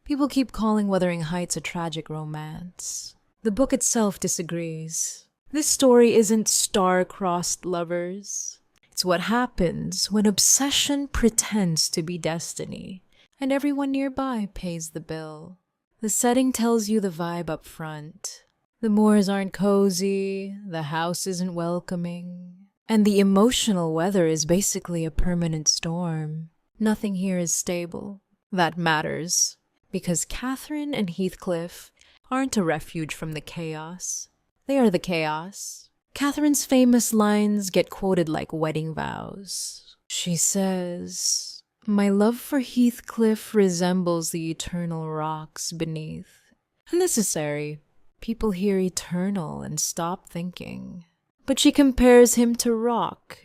People keep calling Wuthering Heights a tragic romance. The book itself disagrees. This story isn't star-crossed lovers. It's what happens when obsession pretends to be destiny, and everyone nearby pays the bill. The setting tells you the vibe up front. The moors aren't cozy, the house isn't welcoming, and the emotional weather is basically a permanent storm. Nothing here is stable. That matters, because Catherine and Heathcliff aren't a refuge from the chaos. They are the chaos. Catherine's famous lines get quoted like wedding vows. She says, "My love for Heathcliff resembles the eternal rocks beneath." Unnecessary. People hear eternal and stop thinking. But she compares him to rock.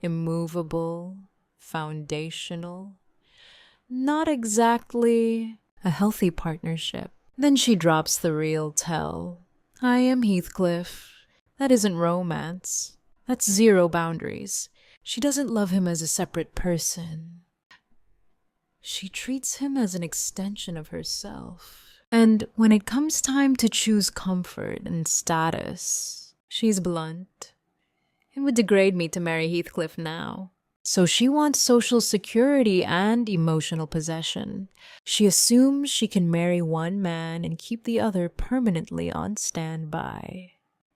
Immovable, foundational. Not exactly a healthy partnership. Then she drops the real tell. I am Heathcliff. That isn't romance. That's zero boundaries. She doesn't love him as a separate person. She treats him as an extension of herself. And when it comes time to choose comfort and status, she's blunt. It would degrade me to marry Heathcliff now. So she wants social security and emotional possession. She assumes she can marry one man and keep the other permanently on standby.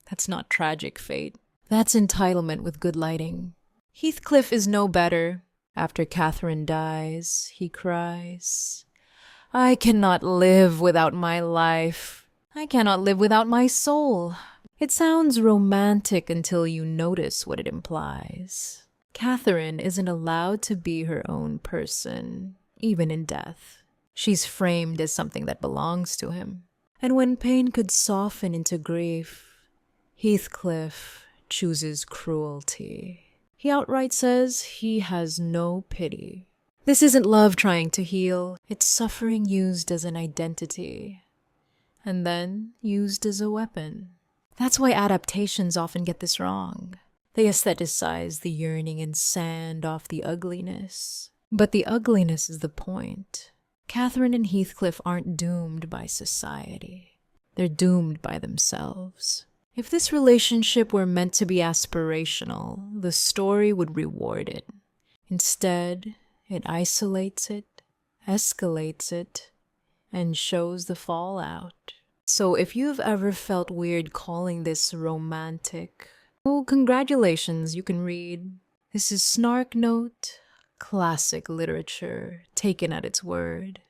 That's not tragic fate. That's entitlement with good lighting. Heathcliff is no better. After Catherine dies, he cries, I cannot live without my life. I cannot live without my soul. It sounds romantic until you notice what it implies. Catherine isn't allowed to be her own person, even in death. She's framed as something that belongs to him. And when pain could soften into grief, Heathcliff chooses cruelty. He outright says he has no pity. This isn't love trying to heal, it's suffering used as an identity, and then used as a weapon. That's why adaptations often get this wrong. They aestheticize the yearning and sand off the ugliness. But the ugliness is the point. Catherine and Heathcliff aren't doomed by society. They're doomed by themselves. If this relationship were meant to be aspirational, the story would reward it. Instead, it isolates it, escalates it, and shows the fallout. So if you've ever felt weird calling this romantic, oh, congratulations, you can read. This is Snark Note, classic literature taken at its word.